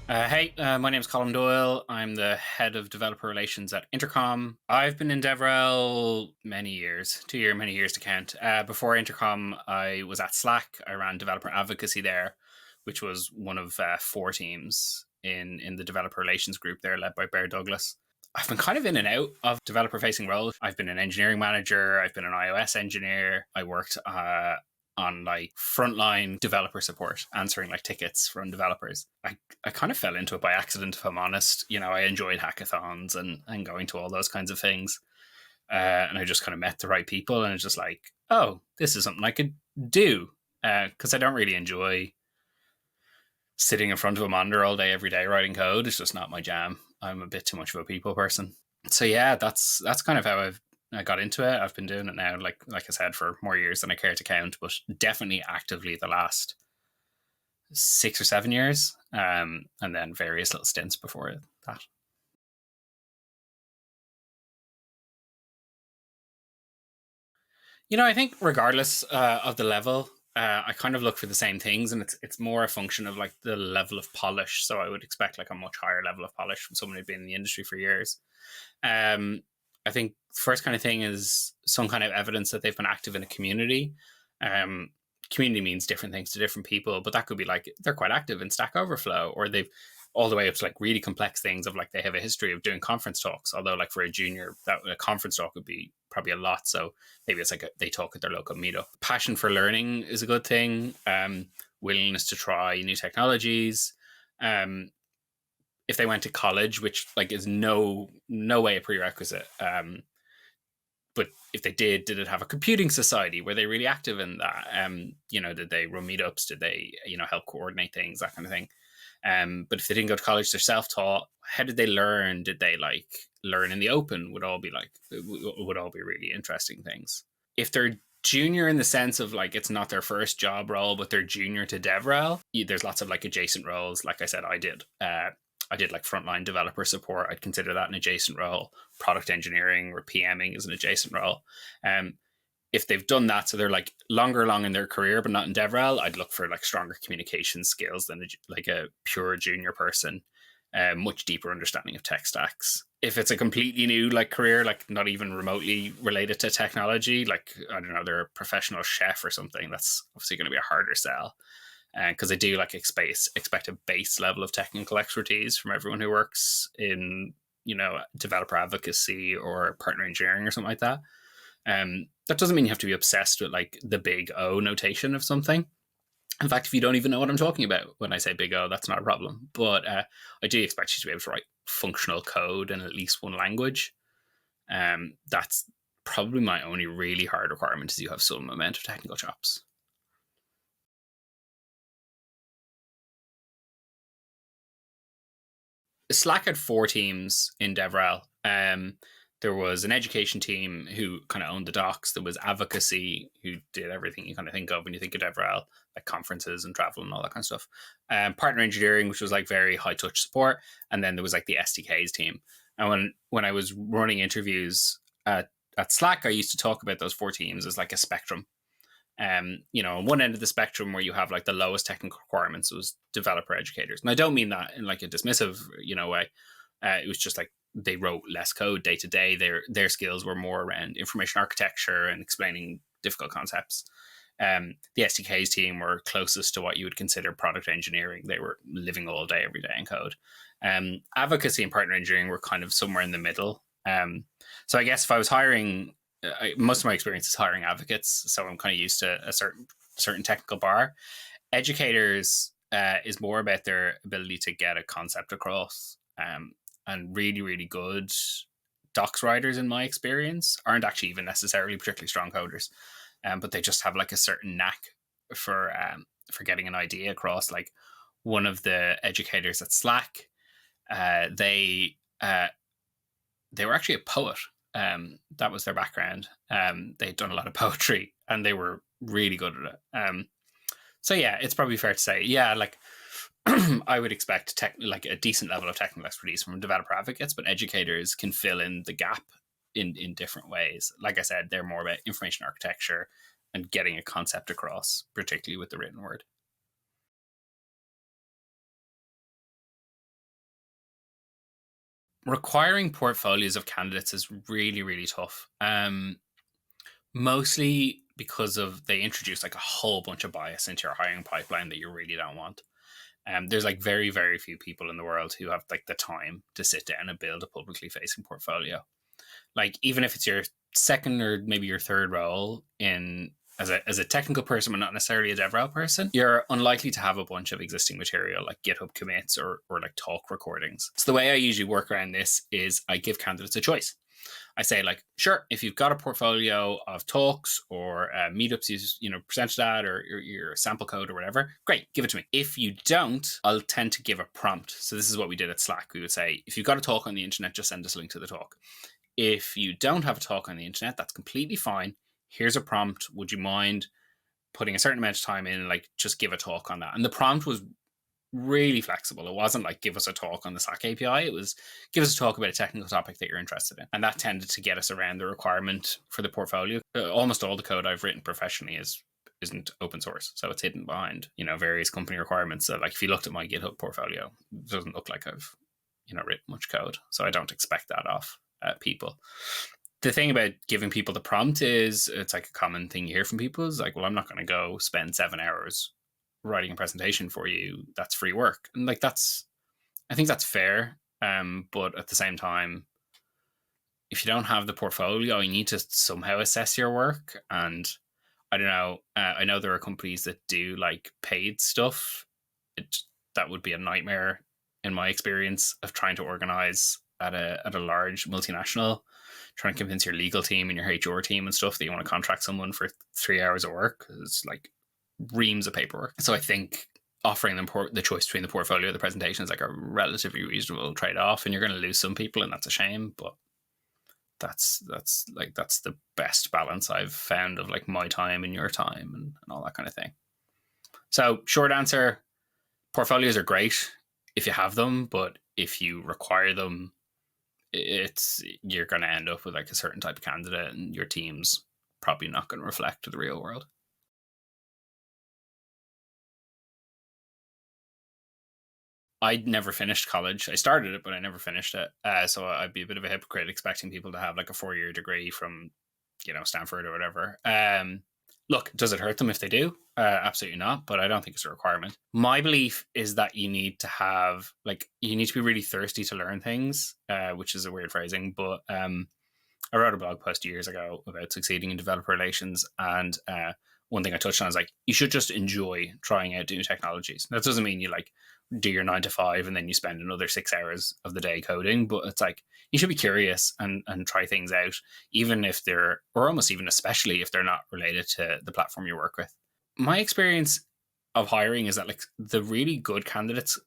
My name is Colm Doyle. I'm the head of developer relations at Intercom. I've been in DevRel many years, many years to count. Before Intercom, I was at Slack. I ran developer advocacy there, which was one of four teams in the developer relations group there, led by Bear Douglas. I've been kind of in and out of developer facing roles. I've been an engineering manager. I've been an iOS engineer. I worked on like frontline developer support, answering like tickets from developers. I kind of fell into it by accident, if I'm honest. I enjoyed hackathons and going to all those kinds of things. And I just kind of met the right people, and it's just like, oh, this is something I could do. Because I don't really enjoy sitting in front of a monitor all day, every day, writing code. It's just not my jam. I'm a bit too much of a people person. So yeah, that's kind of how I got into it. I've been doing it now, like I said, for more years than I care to count, but definitely actively the last 6 or 7 years, and then various little stints before that. I think regardless of the level, I kind of look for the same things, and it's more a function of like the level of polish. So I would expect like a much higher level of polish from someone who'd been in the industry for years. Um, I think the first kind of thing is some kind of evidence that they've been active in a community. Um, Community means different things to different people, but that could be like they're quite active in Stack Overflow, or they've all the way up to like really complex things of like they have a history of doing conference talks. Although like for a junior, that a conference talk would be probably a lot. So maybe it's like they talk at their local meetup. Passion for learning is a good thing. Willingness to try new technologies. Um, if they went to college, which like is no way a prerequisite. But if they did it have a computing society? Were they really active in that? Did they run meetups? Did they, help coordinate things, that kind of thing? But if they didn't go to college, they're self-taught. How did they learn? Did they like learn in the open? Would all be really interesting things. If they're junior in the sense of like it's not their first job role, but they're junior to DevRel, there's lots of like adjacent roles. Like I said, I did like frontline developer support. I'd consider that an adjacent role. Product engineering or PMing is an adjacent role. Um, if they've done that, so they're like longer along in their career, but not in DevRel, I'd look for like stronger communication skills than like a pure junior person. Much deeper understanding of tech stacks. If it's a completely new like career, like not even remotely related to technology, like I don't know, they're a professional chef or something, that's obviously going to be a harder sell. Because I do like expect a base level of technical expertise from everyone who works in developer advocacy or partner engineering or something like that. That doesn't mean you have to be obsessed with like the big O notation of something. In fact, if you don't even know what I'm talking about when I say big O, that's not a problem. But I do expect you to be able to write functional code in at least one language. That's probably my only really hard requirement, is you have some amount of technical chops. Slack had four teams in DevRel. There was an education team who kind of owned the docs. There was advocacy, who did everything you kind of think of when you think of DevRel, like conferences and travel and all that kind of stuff. Partner engineering, which was like very high touch support, and then there was like the SDKs team. And when I was running interviews at Slack, I used to talk about those four teams as like a spectrum. On one end of the spectrum where you have like the lowest technical requirements was developer educators. And I don't mean that in like a dismissive, way. It was just like they wrote less code day to day. Their skills were more around information architecture and explaining difficult concepts. The SDKs team were closest to what you would consider product engineering. They were living all day, every day in code. Advocacy and partner engineering were kind of somewhere in the middle. So I guess if I was hiring, most of my experience is hiring advocates, so I'm kind of used to a certain technical bar. Educators is more about their ability to get a concept across, and really, really good docs writers, in my experience, aren't actually even necessarily particularly strong coders, but they just have like a certain knack for getting an idea across. Like one of the educators at Slack, they they were actually a poet. That was their background. They'd done a lot of poetry, and they were really good at it. So yeah, it's probably fair to say, yeah, like I would expect like a decent level of technical expertise from developer advocates, but educators can fill in the gap in different ways. Like I said, they're more about information architecture and getting a concept across, particularly with the written word. Requiring portfolios of candidates is really, really tough. Mostly because of they introduce like a whole bunch of bias into your hiring pipeline that you really don't want. There's like very, very few people in the world who have like the time to sit down and build a publicly facing portfolio. Like even if it's your second or maybe your third role in as a technical person, but not necessarily a DevRel person, you're unlikely to have a bunch of existing material like GitHub commits or like talk recordings. So the way I usually work around this is I give candidates a choice. I say like, sure, if you've got a portfolio of talks or meetups you presented at or your sample code or whatever, great, give it to me. If you don't, I'll tend to give a prompt. So this is what we did at Slack. We would say, if you've got a talk on the internet, just send us a link to the talk. If you don't have a talk on the internet, that's completely fine. Here's a prompt. Would you mind putting a certain amount of time in and like just give a talk on that? And the prompt was really flexible. It wasn't like give us a talk on the Slack API. It was give us a talk about a technical topic that you're interested in. And that tended to get us around the requirement for the portfolio. Almost all the code I've written professionally isn't open source. So it's hidden behind, various company requirements. So like if you looked at my GitHub portfolio, it doesn't look like I've, written much code. So I don't expect that off people. The thing about giving people the prompt is it's like a common thing you hear from people is like, well, I'm not going to go spend 7 hours writing a presentation for you. That's free work. And like, I think that's fair. But at the same time, if you don't have the portfolio, you need to somehow assess your work. And I don't know. I know there are companies that do like paid stuff. That would be a nightmare in my experience of trying to organize at a large multinational, trying to convince your legal team and your HR team and stuff that you want to contract someone for 3 hours of work. It's like reams of paperwork. So I think offering them the choice between the portfolio and the presentation is like a relatively reasonable trade-off, and you're going to lose some people, and that's a shame, but that's the best balance I've found of like my time and your time and all that kind of thing. So short answer, portfolios are great if you have them, but if you require them, you're going to end up with like a certain type of candidate, and your team's probably not going to reflect the real world. I'd never finished college. I started it, but I never finished it. So I'd be a bit of a hypocrite expecting people to have like a 4-year degree from, Stanford or whatever. Look, does it hurt them if they do? Absolutely not, but I don't think it's a requirement. My belief is that you need to be really thirsty to learn things, which is a weird phrasing, but I wrote a blog post years ago about succeeding in developer relations, and one thing I touched on is like, you should just enjoy trying out new technologies. That doesn't mean you like do your 9 to 5 and then you spend another 6 hours of the day coding, but it's like you should be curious and try things out, even if they're, or almost even especially if they're not related to the platform you work with. My experience of hiring is that like the really good candidates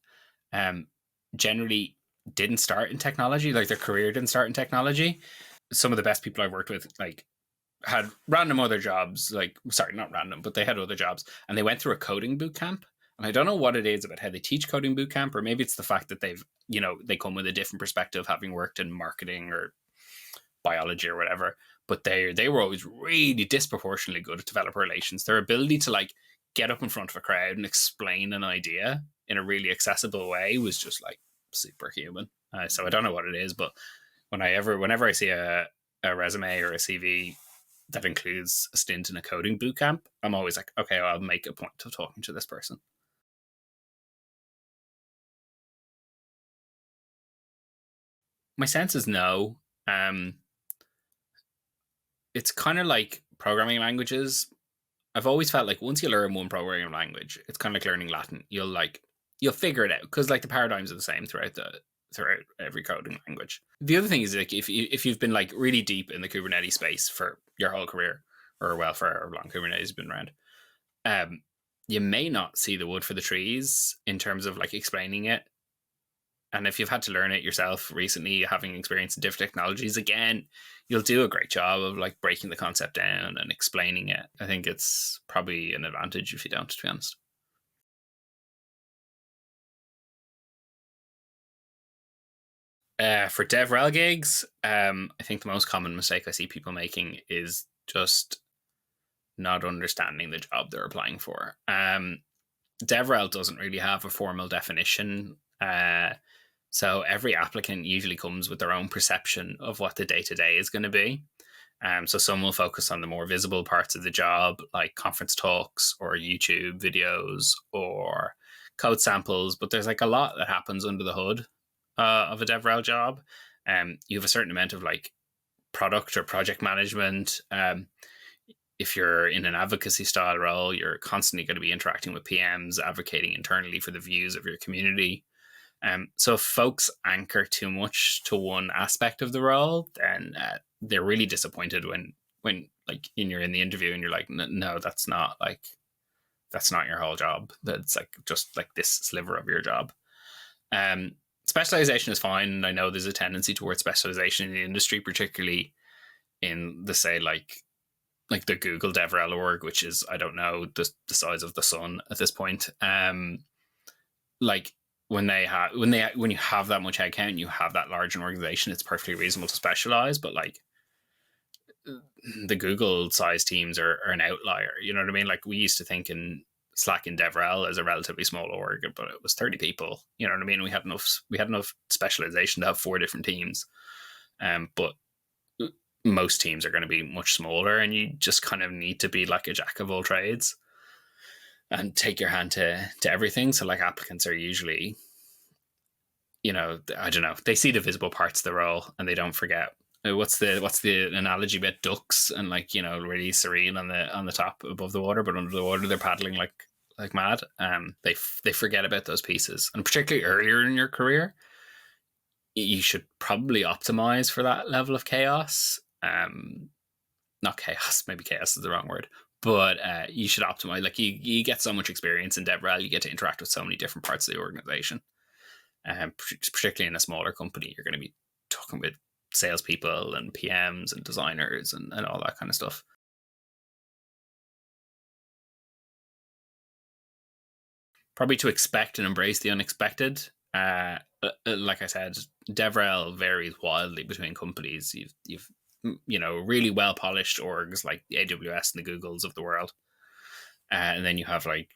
generally didn't start in technology, like their career didn't start in technology. Some of the best people I've worked with like had random other jobs, like sorry, not random, but they had other jobs, and they went through a coding boot camp. And I don't know what it is about how they teach coding boot camp, or maybe it's the fact that they've, they come with a different perspective, having worked in marketing or biology or whatever. But they were always really disproportionately good at developer relations. Their ability to like get up in front of a crowd and explain an idea in a really accessible way was just like superhuman. So I don't know what it is, but whenever I see a resume or a CV that includes a stint in a coding bootcamp, I'm always like, okay, I'll make a point of talking to this person. My sense is no. It's kind of like programming languages. I've always felt like once you learn one programming language, it's kind of like learning Latin. You'll figure it out because like the paradigms are the same throughout every coding language. The other thing is like if you've been like really deep in the Kubernetes space for your whole career, or well, for however long Kubernetes has been around, you may not see the wood for the trees in terms of like explaining it. And if you've had to learn it yourself recently, having experience in different technologies, again, you'll do a great job of like breaking the concept down and explaining it. I think it's probably an advantage if you don't, to be honest. For DevRel gigs, I think the most common mistake I see people making is just not understanding the job they're applying for. DevRel doesn't really have a formal definition. So every applicant usually comes with their own perception of what the day-to-day is going to be. So some will focus on the more visible parts of the job, like conference talks or YouTube videos or code samples. But there's like a lot that happens under the hood of a DevRel job. You have a certain amount of like product or project management. If you're in an advocacy style role, you're constantly going to be interacting with PMs, advocating internally for the views of your community. So if folks anchor too much to one aspect of the role, then they're really disappointed when like you're in the interview and you're like, no, that's not your whole job. That's like just like this sliver of your job. Specialization is fine, and I know there's a tendency towards specialization in the industry, particularly in the say like the Google DevRel org, which is, I don't know, the size of the sun at this point. Like when you have that much headcount and you have that large an organization, it's perfectly reasonable to specialize. But like the Google size teams are an outlier. You know what I mean? Like we used to think in Slack and DevRel as a relatively small org, but it was 30 people. You know what I mean? We had enough specialization to have 4 different teams. But most teams are going to be much smaller, and you just kind of need to be like a jack of all trades and take your hand to everything. So like applicants are usually, I don't know, they see the visible parts of the role and they don't forget. What's the analogy about ducks and like, really serene on the top above the water, but under the water they're paddling like mad. They forget about those pieces, and particularly earlier in your career, you should probably optimize for that level of chaos. Not chaos, maybe chaos is the wrong word, but you should optimize. Like you get so much experience in DevRel, you get to interact with so many different parts of the organization. Particularly in a smaller company, you're going to be talking with salespeople and PMs and designers and all that kind of stuff. Probably to expect and embrace the unexpected. Like I said, DevRel varies wildly between companies. You've really well polished orgs like the AWS and the Googles of the world, and then you have like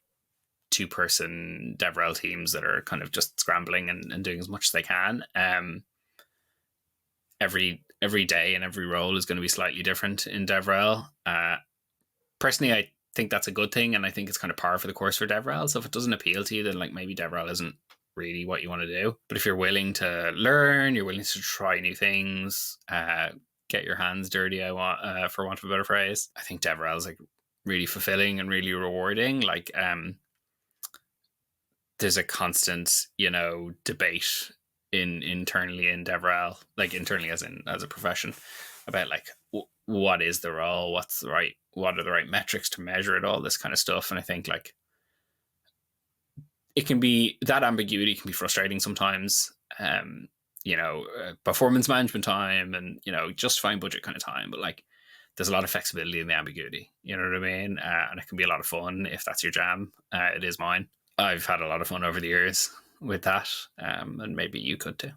2-person DevRel teams that are kind of just scrambling and doing as much as they can. Every day and every role is going to be slightly different in DevRel. Personally, I think that's a good thing, and I think it's kind of par for the course for DevRel. So if it doesn't appeal to you, then like maybe DevRel isn't really what you want to do. But if you're willing to learn, you're willing to try new things, get your hands dirty, for want of a better phrase, I think DevRel is like really fulfilling and really rewarding. Like there's a constant debate internally in DevRel, like internally as a profession, about like what is the role, what are the right metrics to measure it, all this kind of stuff. And I think like it can be, that ambiguity can be frustrating sometimes. Performance management time and justifying budget kind of time, but like there's a lot of flexibility in the ambiguity. You know what I mean? And it can be a lot of fun if that's your jam. It is mine. I've had a lot of fun over the years with that, and maybe you could too.